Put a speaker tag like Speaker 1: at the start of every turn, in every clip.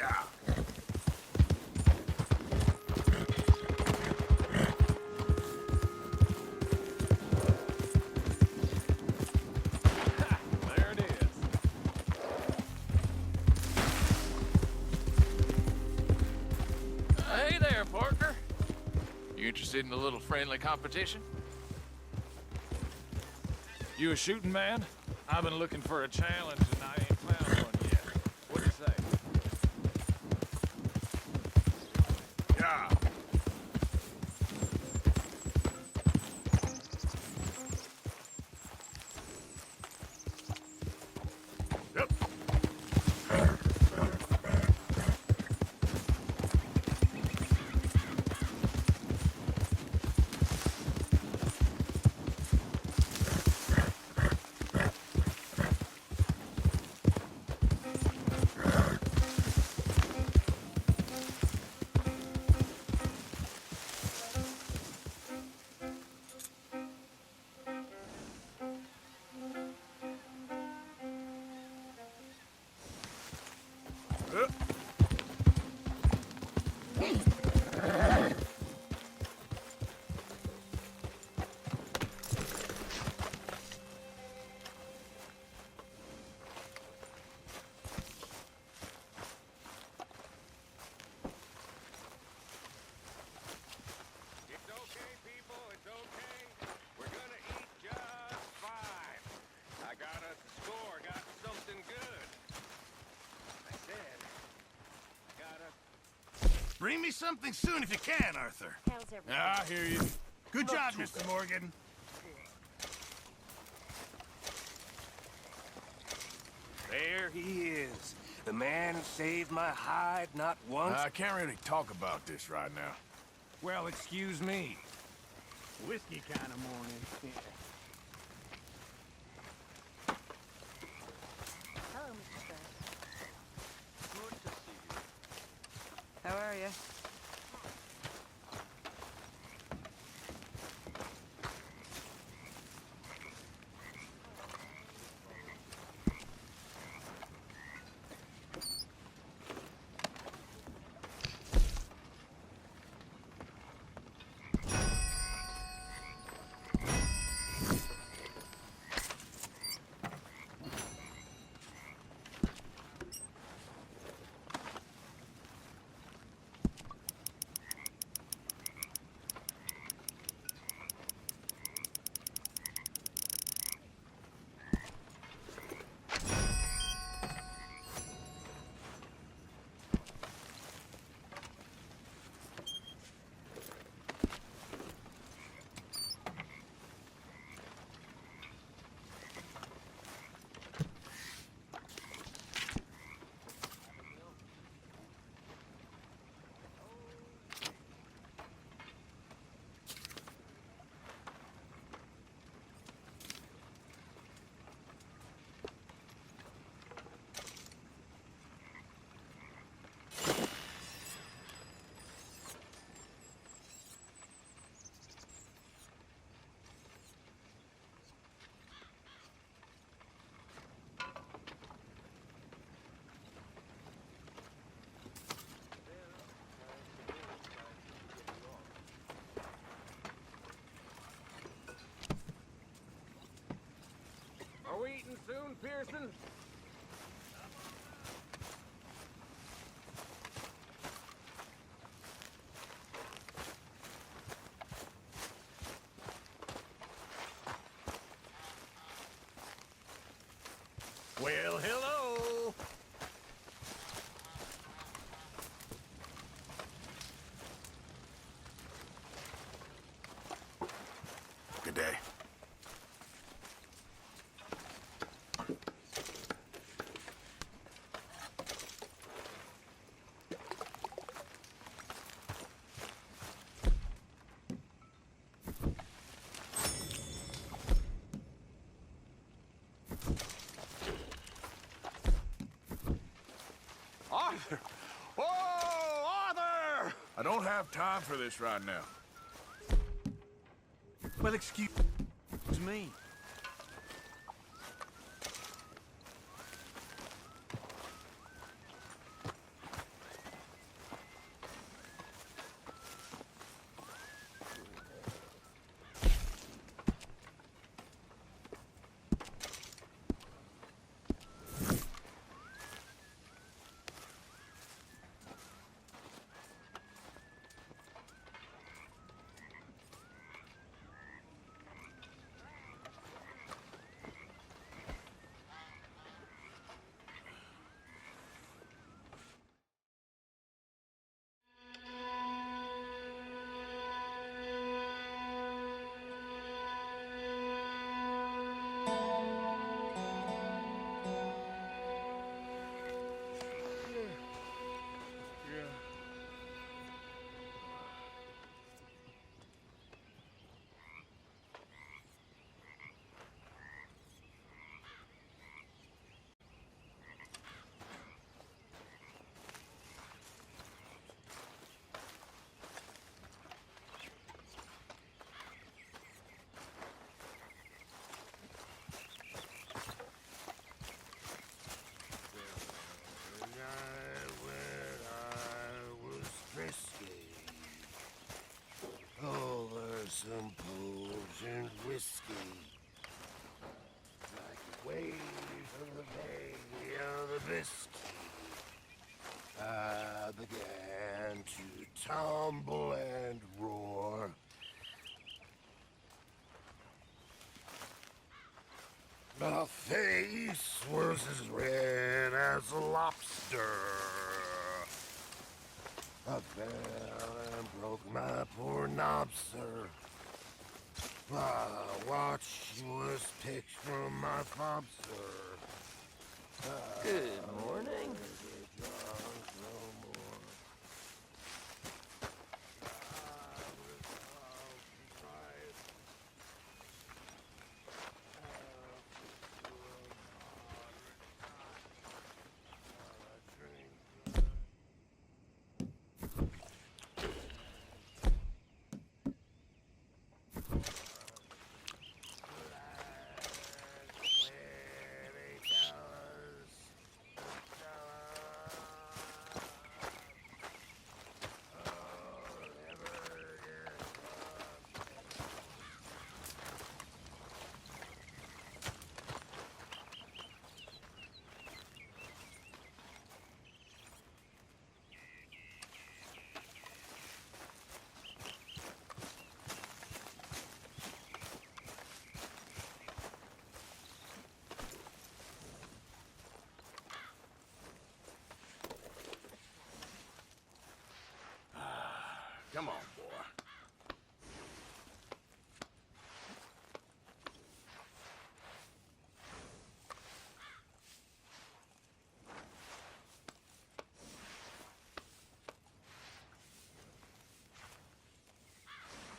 Speaker 1: Yeah.
Speaker 2: There it is. Hey there, partner. You interested in a little friendly competition? You a shooting man? I've been looking for a challenge and I ain't found one yet. What do you say?
Speaker 1: Yeah. Yep.
Speaker 3: It's okay, people, it's okay. We're gonna eat just fine. I got us a score, got something good. I said, got us...
Speaker 1: Bring me something soon if you can, Arthur.
Speaker 4: How's everything?
Speaker 1: Yeah, I hear you. Good job, Mr. Morgan.
Speaker 3: There he is. The man who saved my hide not once.
Speaker 1: I can't really talk about this right now.
Speaker 3: Well, excuse me.
Speaker 5: Whiskey kind of morning.
Speaker 4: Hello, Mr. Stern.
Speaker 5: Good to see you.
Speaker 6: How are you?
Speaker 3: Are we eating soon, Pearson?
Speaker 1: Well, hello. Good day.
Speaker 3: Arthur! Oh, Arthur!
Speaker 1: I don't have time for this right now.
Speaker 5: Well, excuse me.
Speaker 6: whiskey. Like waves of the bay of the whiskey. I began to tumble and roar. My face was as red as a lobster. I fell and broke my poor knobster. My watch was picked from my fobster.
Speaker 3: Good morning.
Speaker 1: Come on, boy.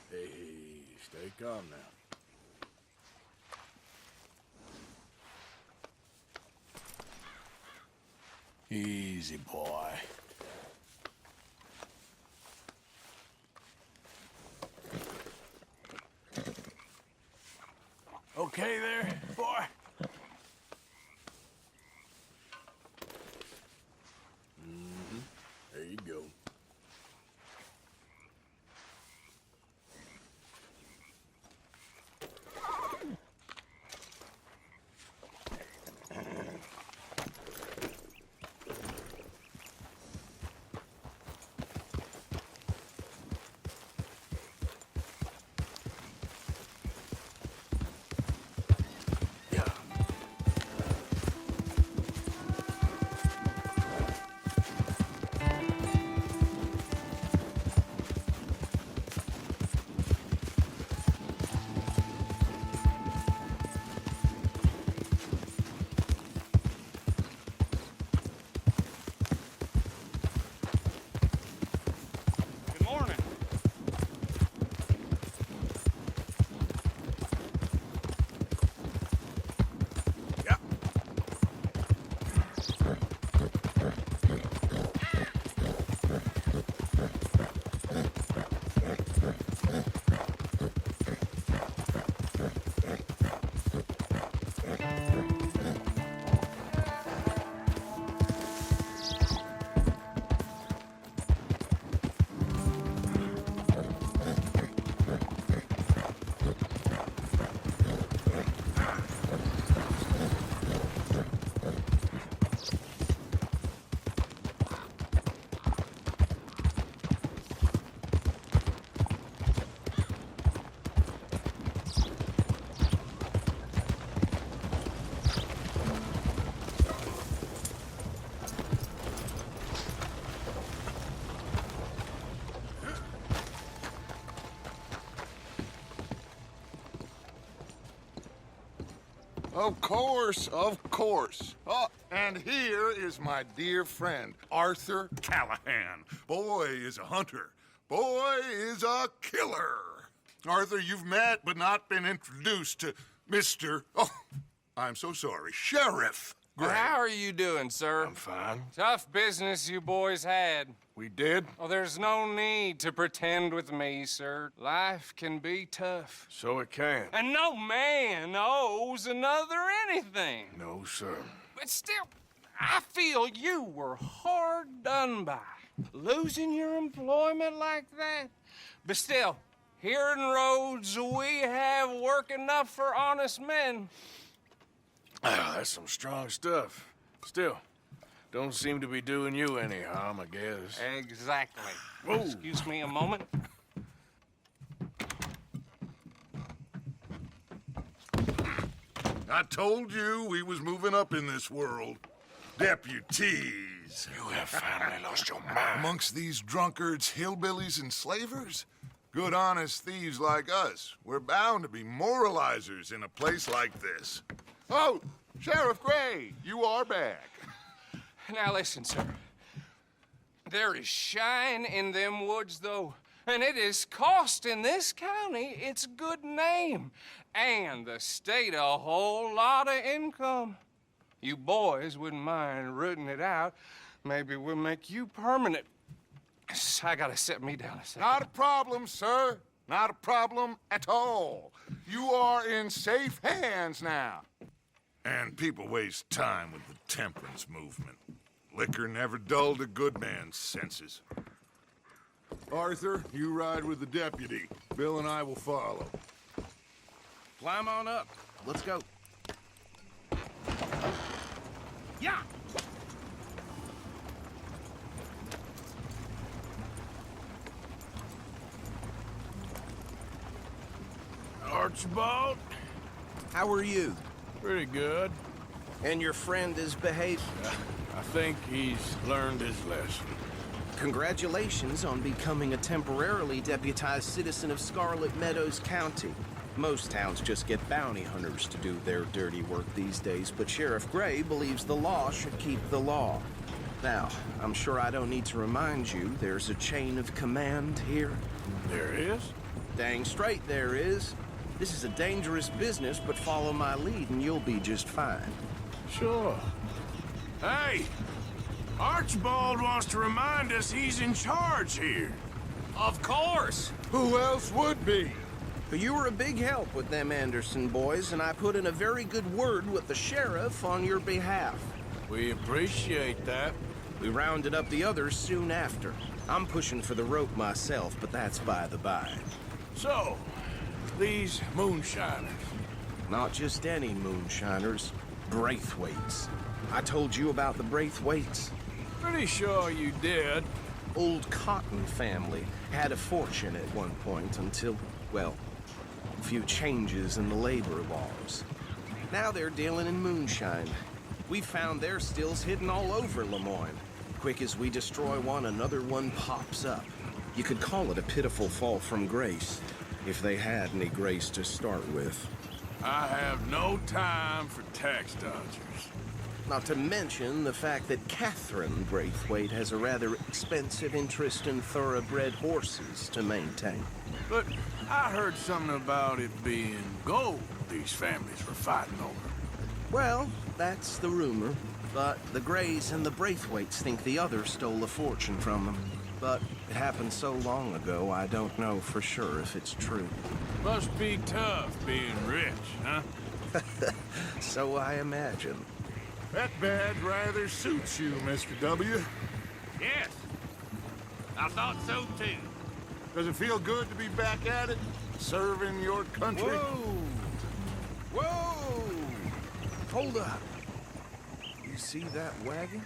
Speaker 1: Hey, stay calm now. Easy, boy. Okay there, boy? There you go.
Speaker 3: Good morning.
Speaker 1: Yeah.
Speaker 6: Of course, of course. Oh, and here is my dear friend, Arthur Callahan. Boy is a hunter. Boy is a killer. Arthur, you've met but not been introduced to Mr. Oh, I'm so sorry, Sheriff Gray.
Speaker 3: How are you doing, sir?
Speaker 1: I'm fine.
Speaker 3: Tough business you boys had.
Speaker 1: We did?
Speaker 3: Oh, there's no need to pretend with me, sir. Life can be tough.
Speaker 1: So it can.
Speaker 3: And no man owes another anything.
Speaker 1: No, sir.
Speaker 3: But still, I feel you were hard done by. Losing your employment like that. But still, Here in Rhodes, we have work enough for honest men.
Speaker 1: Ah, that's some strong stuff. Still, don't seem to be doing you any harm, I guess.
Speaker 3: Exactly.
Speaker 1: Whoa.
Speaker 3: Excuse me a moment.
Speaker 6: I told you we was moving up in this world. Deputies.
Speaker 1: You have finally lost your mind.
Speaker 6: Amongst these drunkards, hillbillies, and slavers? Good honest thieves like us. We're bound to be moralizers in a place like this. Oh, Sheriff Gray, you are back.
Speaker 3: Now listen, sir. There is shine in them woods, though. And it is costing this county its good name. And the state a whole lot of income. You boys wouldn't mind rooting it out. Maybe we'll make you permanent. I gotta set me down a second.
Speaker 6: Not a problem, sir. Not a problem at all. You are in safe hands now. And people waste time with the temperance movement. Liquor never dulled a good man's senses. Arthur, you ride with the deputy. Bill and I will follow.
Speaker 5: Climb on up. Let's go. Yeah!
Speaker 1: Archibald?
Speaker 7: How are you?
Speaker 1: Pretty good.
Speaker 7: And your friend is behaving?
Speaker 1: I think he's learned his lesson.
Speaker 7: Congratulations on becoming a temporarily deputized citizen of Scarlet Meadows County. Most towns just get bounty hunters to do their dirty work these days, but Sheriff Gray believes the law should keep the law. Now, I'm sure I don't need to remind you there's a chain of command here.
Speaker 1: There is?
Speaker 7: Dang straight there is. This is a dangerous business, but follow my lead and you'll be just fine.
Speaker 1: Sure. Hey! Archibald wants to remind us he's in charge here.
Speaker 3: Of course.
Speaker 6: Who else would be?
Speaker 7: But you were a big help with them Anderson boys, and I put in a very good word with the sheriff on your behalf.
Speaker 1: We appreciate that.
Speaker 7: We rounded up the others soon after. I'm pushing for the rope myself, but that's by the by.
Speaker 1: So, these moonshiners.
Speaker 7: Not just any moonshiners, Braithwaites. I told you about the Braithwaites.
Speaker 1: Pretty sure you did.
Speaker 7: Old Cotton family had a fortune at one point until, well, a few changes in the labor laws. Now they're dealing in moonshine. We found their stills hidden all over Lemoyne. Quick as we destroy one, another one pops up. You could call it a pitiful fall from grace, if they had any grace to start with.
Speaker 1: I have no time for tax dodgers.
Speaker 7: Not to mention the fact that Catherine Braithwaite has a rather expensive interest in thoroughbred horses to maintain.
Speaker 1: But I heard something about it being gold these families were fighting over.
Speaker 7: Well, that's the rumor. But the Grays and the Braithwaites think the others stole a fortune from them. But it happened so long ago, I don't know for sure if it's true.
Speaker 1: Must be tough being rich, huh?
Speaker 7: So I imagine.
Speaker 6: That badge rather suits you, Mr. W.
Speaker 5: Yes. I thought so too.
Speaker 6: Does it feel good to be back at it? Serving your country?
Speaker 7: Whoa! Whoa! Hold up. You see that wagon?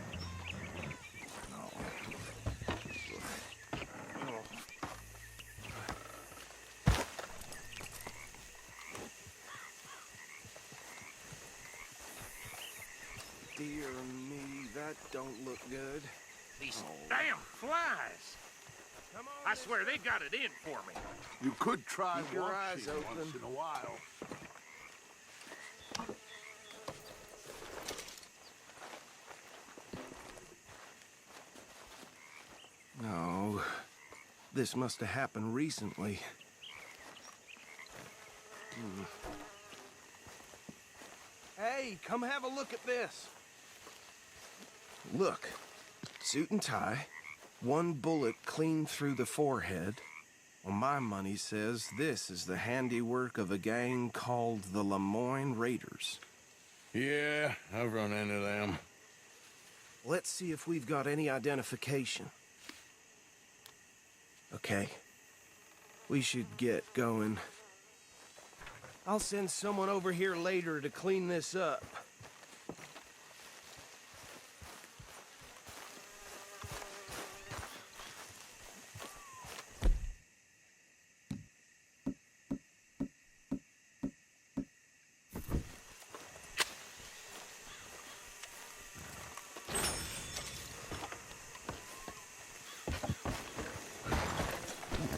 Speaker 7: Dear me, that don't look good.
Speaker 5: These damn flies. I swear they got it in for me.
Speaker 6: You could try
Speaker 7: Keep your eyes
Speaker 6: washing
Speaker 7: open.
Speaker 6: once in a while.
Speaker 7: No, this must have happened recently. Hey, come have a look at this. Look, suit and tie, one bullet clean through the forehead. Well, my money says this is the handiwork of a gang called the Lemoyne Raiders.
Speaker 1: Yeah, I've run into them.
Speaker 7: Let's see if we've got any identification. Okay. We should get going. I'll send someone over here later to clean this up.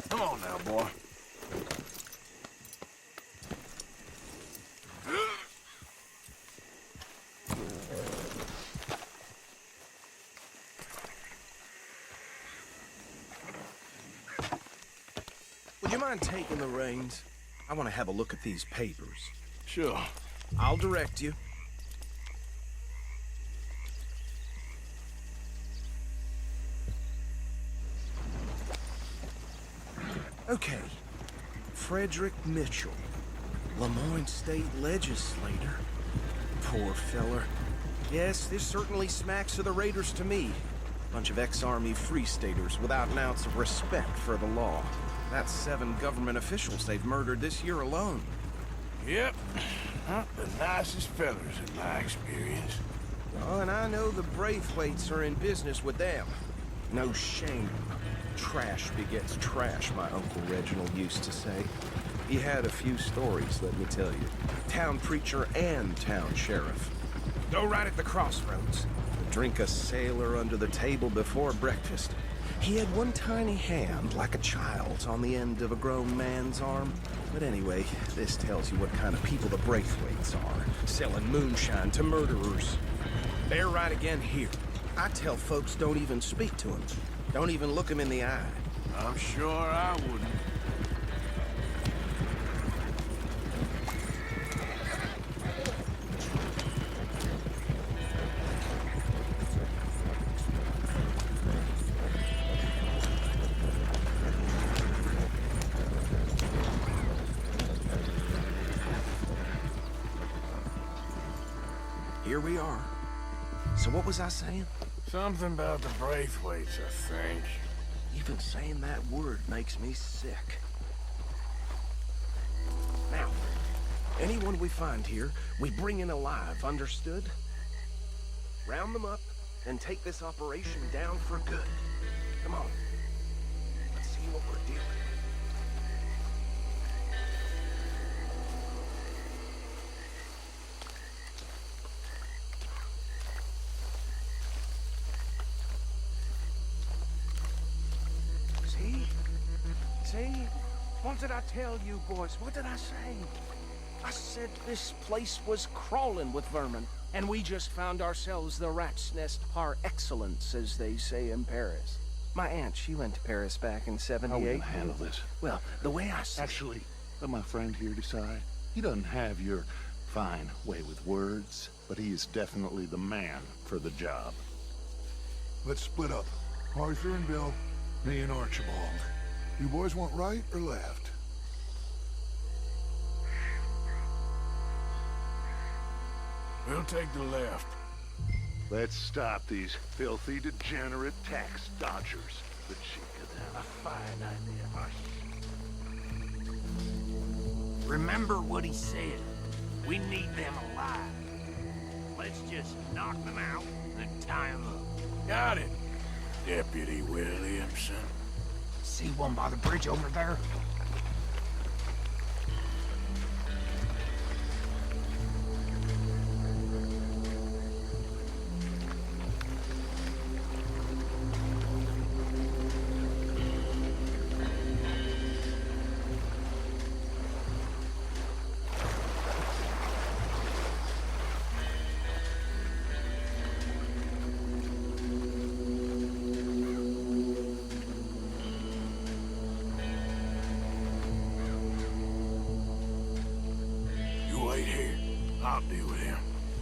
Speaker 1: Come on now, boy.
Speaker 7: Would you mind taking the reins? I want to have a look at these papers.
Speaker 1: Sure.
Speaker 7: I'll direct you. Okay. Frederick Mitchell, Lemoyne State Legislator. Poor feller. Yes, this certainly smacks of the Raiders to me. Bunch of ex-Army Free Staters without an ounce of respect for the law. That's 7 government officials they've murdered this year alone.
Speaker 1: Yep. Not the nicest fellas in my experience.
Speaker 7: Oh, and I know the Braithwaites are in business with them. No shame. Trash begets trash, my Uncle Reginald used to say. He had a few stories, let me tell you. Town preacher and town sheriff. Go right at the crossroads. Drink a sailor under the table before breakfast. He had one tiny hand, like a child's, on the end of a grown man's arm. But anyway, this tells you what kind of people the Braithwaites are. Selling moonshine to murderers. They're right again here. I tell folks don't even speak to him. Don't even look him in the eye.
Speaker 1: I'm sure I wouldn't.
Speaker 7: Here we are. So what was I saying?
Speaker 1: Something about the Braithwaites, I think.
Speaker 7: Even saying that word makes me sick. Now, anyone we find here, we bring in alive, understood? Round them up and take this operation down for good. Come on. Let's see what we're dealing with. See? What did I tell you, boys? What did I say? I said this place was crawling with vermin, and we just found ourselves the rat's nest par excellence, as they say in Paris. My aunt, she went to Paris back in '78.
Speaker 8: How are we gonna handle this?
Speaker 7: Well, the way I see
Speaker 8: Actually, let my friend here decide. He doesn't have your fine way with words, but he is definitely the man for the job.
Speaker 6: Let's split up. Arthur and Bill, me and Archibald. You boys want right or left?
Speaker 1: We'll take the left.
Speaker 8: Let's stop these filthy, degenerate tax dodgers. The cheek of them.
Speaker 5: A fine idea. Remember what he said. We need them alive. Let's just knock them out and tie them up.
Speaker 1: Got it, Deputy Williamson.
Speaker 5: See one by the bridge over there?
Speaker 1: I'll deal with him.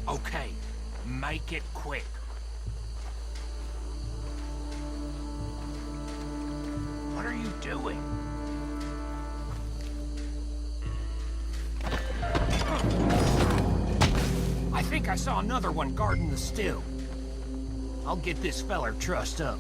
Speaker 5: Okay, make it quick. What are you doing? I think I saw another one guarding the still. I'll get this feller trussed up.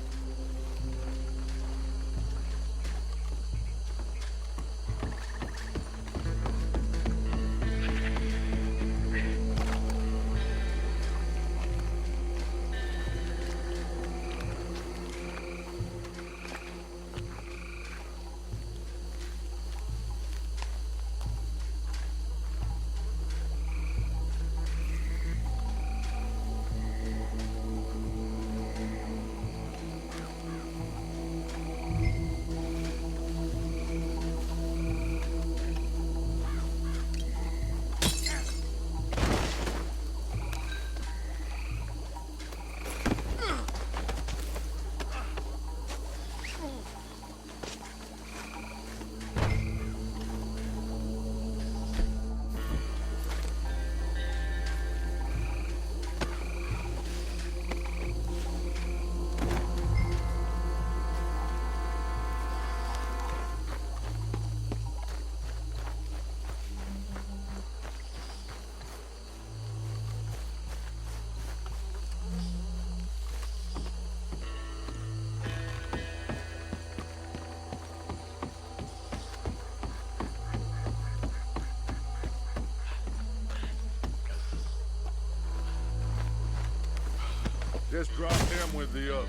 Speaker 2: just drop him with the others.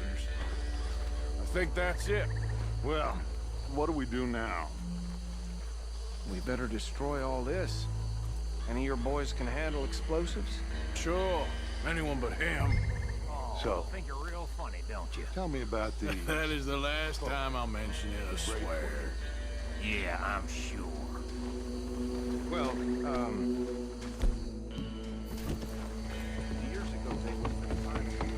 Speaker 2: I think that's it.
Speaker 8: Well, what do we do now?
Speaker 9: We better destroy all this. Any of your boys can handle explosives?
Speaker 2: Sure, anyone but him.
Speaker 8: So,
Speaker 5: Think you're real funny, don't you?
Speaker 8: tell me about these.
Speaker 2: That is the last time I'll mention it, I swear.
Speaker 5: Yeah, I'm sure.
Speaker 9: Well, years ago they were finding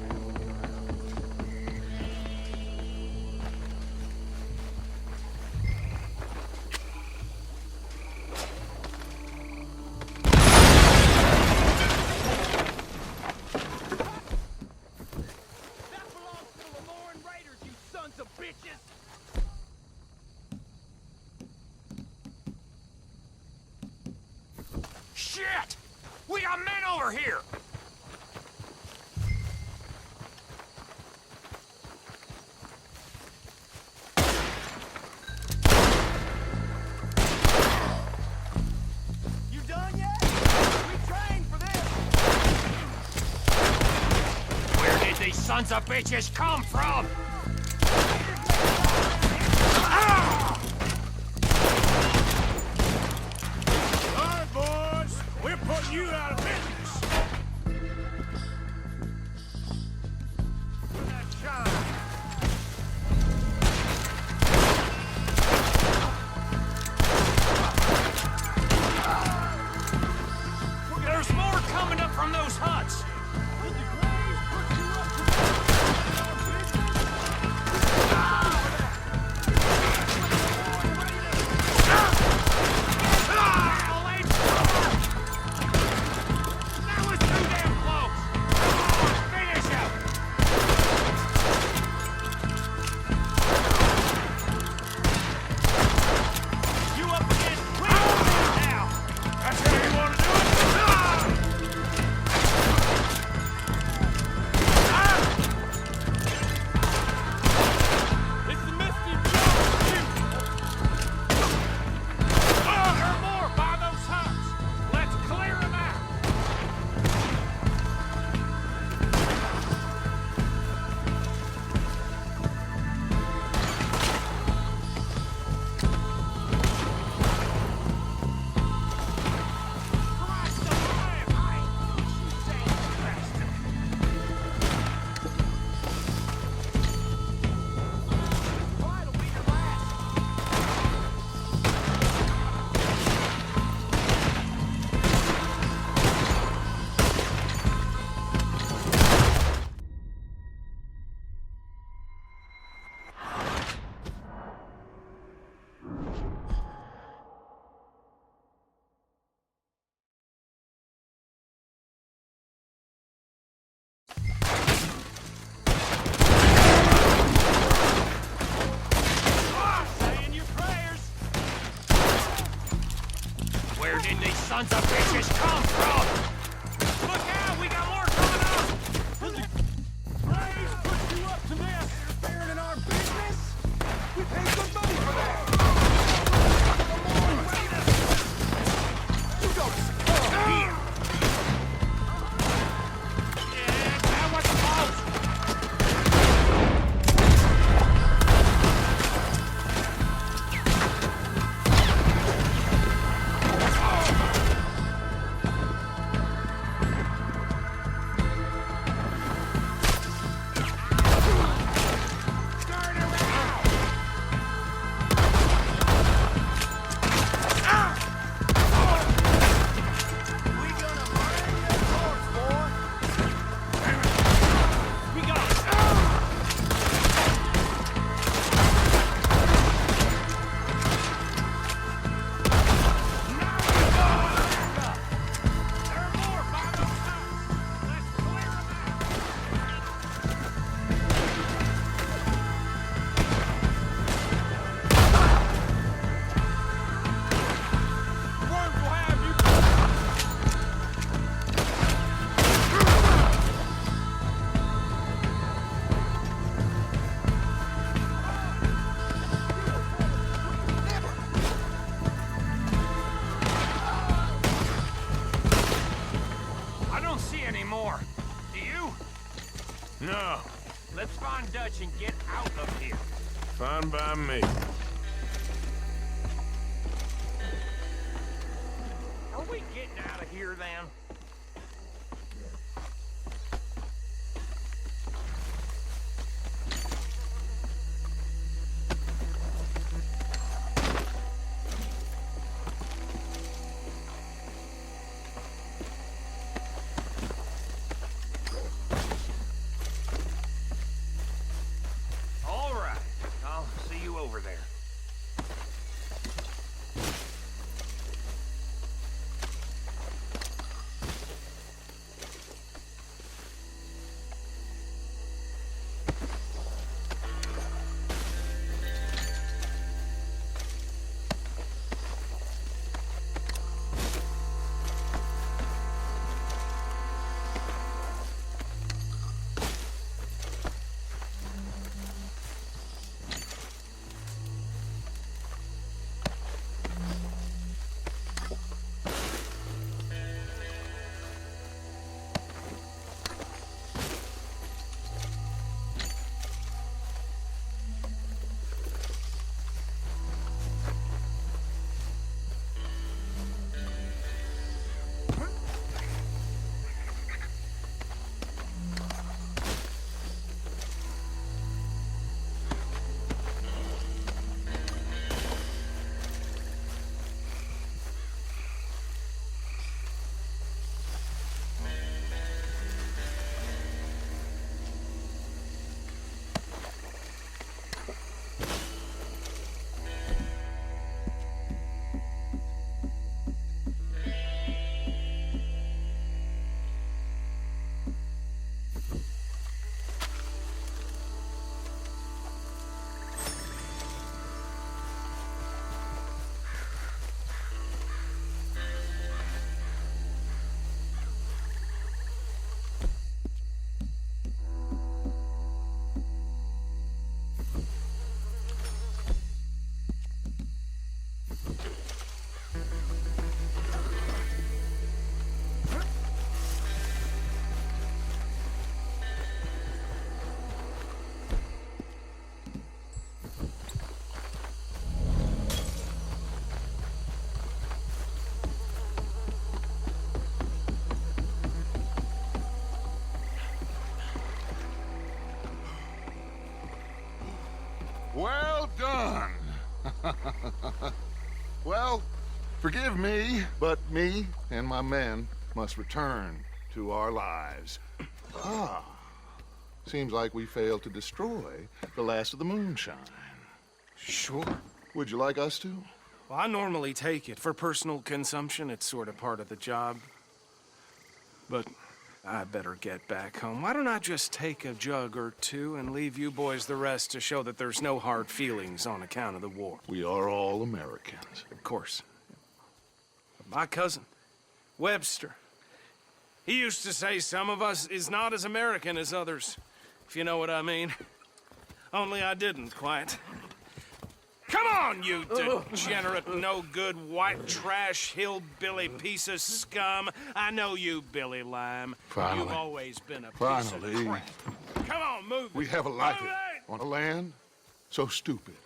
Speaker 5: That belongs to the Lemoran Raiders, you sons of bitches! Shit! We got men over here! You done yet? We trained for this! Where did these sons of bitches come from?
Speaker 1: All right, boys. We're putting you out of business.
Speaker 5: For that shine. There's more coming up from those huts. That was too damn close. Finish him. You up against Queen now.
Speaker 1: That's how you want to do it?
Speaker 5: It's the Misty Jones. There are more by those huts. Let's clear them out. Christ alive! I ain't saying bastard. Quiet'll be your last. Saying your prayers. Where did these sons of bitches come from? Look out, we got more coming up! Praise put you up to this! Interfering in our business? We paid good money for that! You go to here! Yeah, that was close! on, Dutch, and get out of here.
Speaker 1: Fine by me.
Speaker 5: Are we getting out of here, then? All right. I'll see you over there.
Speaker 6: Well done. Well, forgive me, but me and my men must return to our lives. Ah, seems like we failed to destroy the last of the moonshine.
Speaker 7: Sure.
Speaker 6: Would you like us to?
Speaker 7: Well, I normally take it. For personal consumption, it's sort of part of the job. But I better get back home. Why don't I just take a jug or two and leave you boys the rest to show that there's no hard feelings on account of the war?
Speaker 6: We are all Americans.
Speaker 7: Of course. My cousin, Webster, he used to say some of us is not as American as others, if you know what I mean. Only I didn't quite. Come on, you degenerate, no-good, white trash, hillbilly piece of scum. I know you, Billy Lime.
Speaker 6: Finally.
Speaker 7: You've always been a piece
Speaker 6: Finally.
Speaker 7: of crap. Come on, move it.
Speaker 6: We have a life
Speaker 7: Move it!
Speaker 6: on a land so stupid,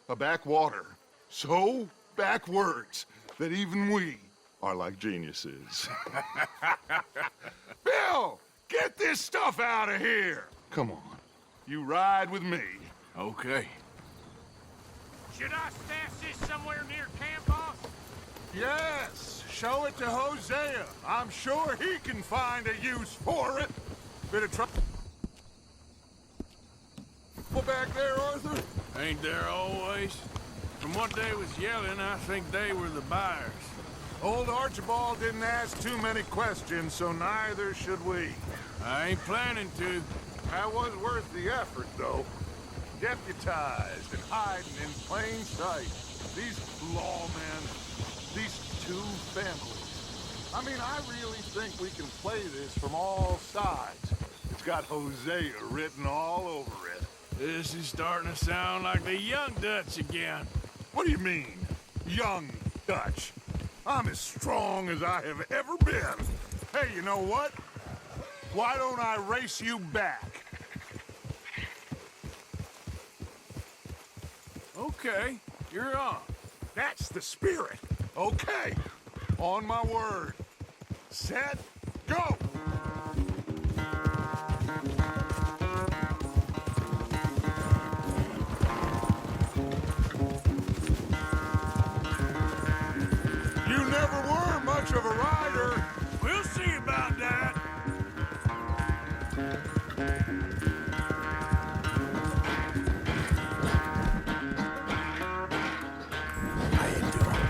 Speaker 6: a backwater so backwards that even we are like geniuses. Bill, get this stuff out of here. Come on, you ride with me.
Speaker 1: Okay.
Speaker 5: Should I stash this somewhere near camp, boss?
Speaker 6: Yes, show it to Hosea. I'm sure he can find a use for it. Bit of trouble back there, Arthur?
Speaker 1: Ain't there always? From what they was yelling, I think they were the buyers.
Speaker 6: Old Archibald didn't ask too many questions, so neither should we.
Speaker 1: I ain't planning to.
Speaker 6: That was worth the effort, though. Deputized and hiding in plain sight. These lawmen, these two families. I mean, I really think we can play this from all sides. It's got Hosea written all over it.
Speaker 1: This is starting to sound like the young Dutch again.
Speaker 6: What do you mean, young Dutch? I'm as strong as I have ever been. Hey, you know what? Why don't I race you back?
Speaker 1: Okay, you're on.
Speaker 6: That's the spirit. Okay, on my word. Set, go! You never were much of a rider.
Speaker 1: We'll see about that. How you doing,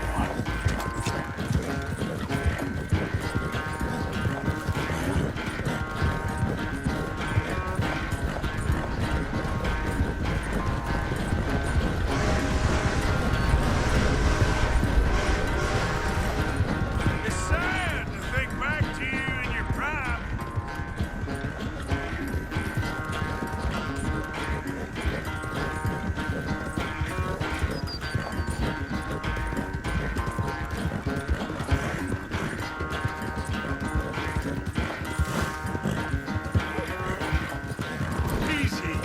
Speaker 1: It's sad to think back to you in your prime.
Speaker 6: Easy.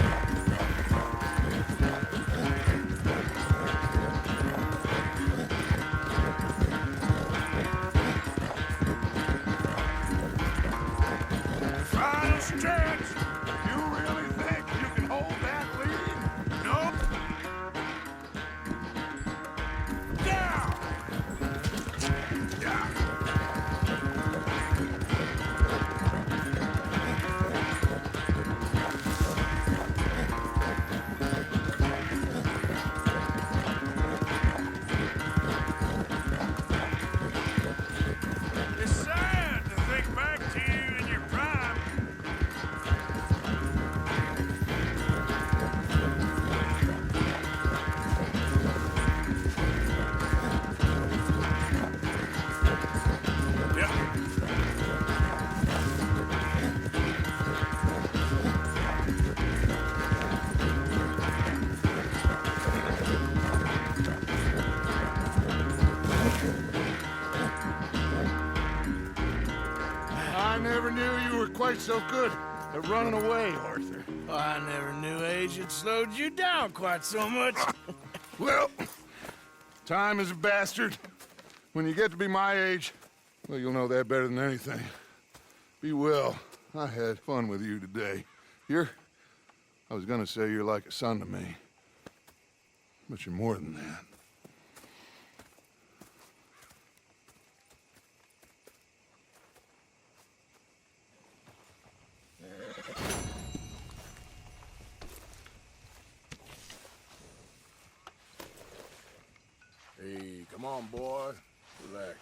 Speaker 1: Final stretch.
Speaker 6: You really think you can hold that lead?
Speaker 1: Nope. Down. It's sad to think back to you in your prime. Yep.
Speaker 6: I never knew you were quite so good at running away, Arthur.
Speaker 1: I never knew age had slowed you down quite so much.
Speaker 6: Well, time is a bastard. When you get to be my age, well, you'll know that better than anything. Be well. I had fun with you today. I was gonna say you're like a son to me. But you're more than that.
Speaker 1: Hey, come on, boy. Relax.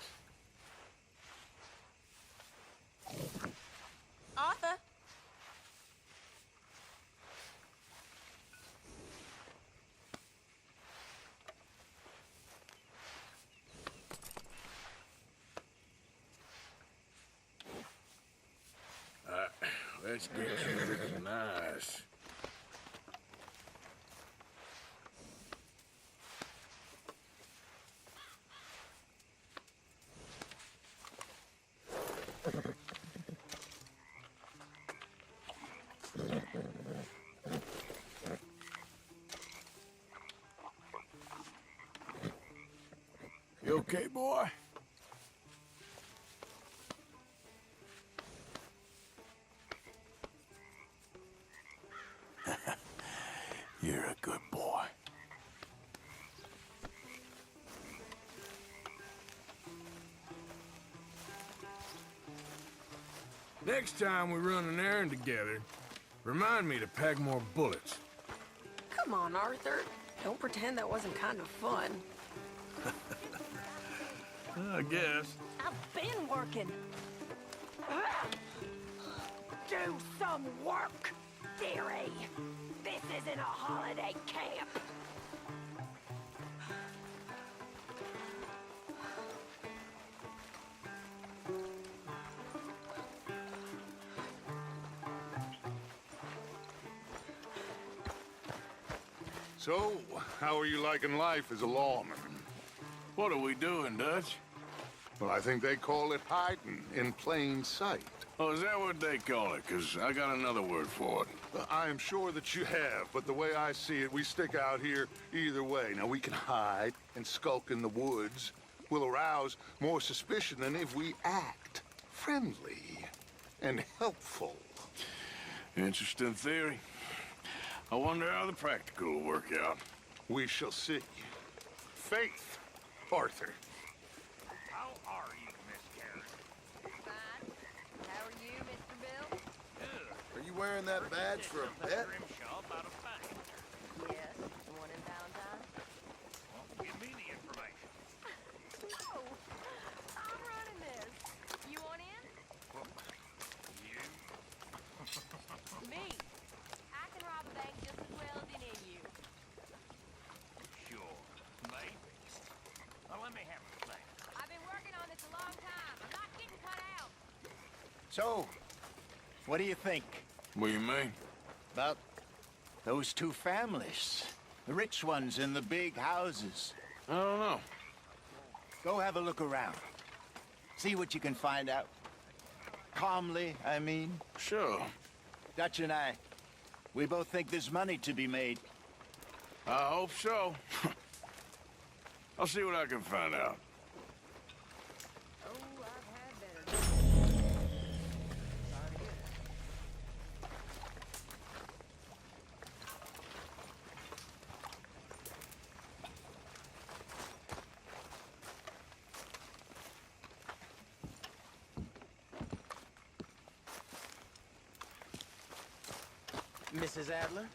Speaker 4: Arthur?
Speaker 1: Let's get something nice. You okay, boy? You're a good boy. Next time we run an errand together, remind me to pack more bullets.
Speaker 10: Come on, Arthur. Don't pretend that wasn't kind of fun.
Speaker 1: I guess.
Speaker 4: I've been working.
Speaker 10: Do some work, dearie. This isn't a holiday camp.
Speaker 6: So, how are you liking life as a lawman?
Speaker 1: What are we doing, Dutch?
Speaker 6: Well, I think they call it hiding in plain sight.
Speaker 1: Oh, is that what they call it? 'Cause I got another word for it.
Speaker 6: I am sure that you have, but the way I see it, we stick out here either way. Now, we can hide and skulk in the woods. We'll arouse more suspicion than if we act friendly and helpful.
Speaker 1: Interesting theory. I wonder how the practical will work out.
Speaker 6: We shall see. Faith, Arthur.
Speaker 3: How are you, Miss Karen?
Speaker 10: Fine. How are you, Mr. Bill?
Speaker 3: Good.
Speaker 1: Are you wearing that badge for a bet?
Speaker 3: Grimshaw about a fight.
Speaker 10: Yes, the one in Valentine.
Speaker 3: Well, give me the information.
Speaker 10: Oh, I'm running this. You want in?
Speaker 3: You?
Speaker 10: Me. I can rob a bank just as well as any of you.
Speaker 3: Sure. Maybe. Well, let me have a think.
Speaker 10: I've been working on this a long time. I'm not getting cut out.
Speaker 11: So, what do you think
Speaker 1: What do you mean?
Speaker 11: about those two families? The rich ones in the big houses.
Speaker 1: I don't know.
Speaker 11: Go have a look around. See what you can find out. Calmly, I mean.
Speaker 1: Sure.
Speaker 11: Dutch and I, we both think there's money to be made.
Speaker 1: I hope so. I'll see what I can find out.
Speaker 10: Oh, I've had better.
Speaker 12: Mrs. Adler?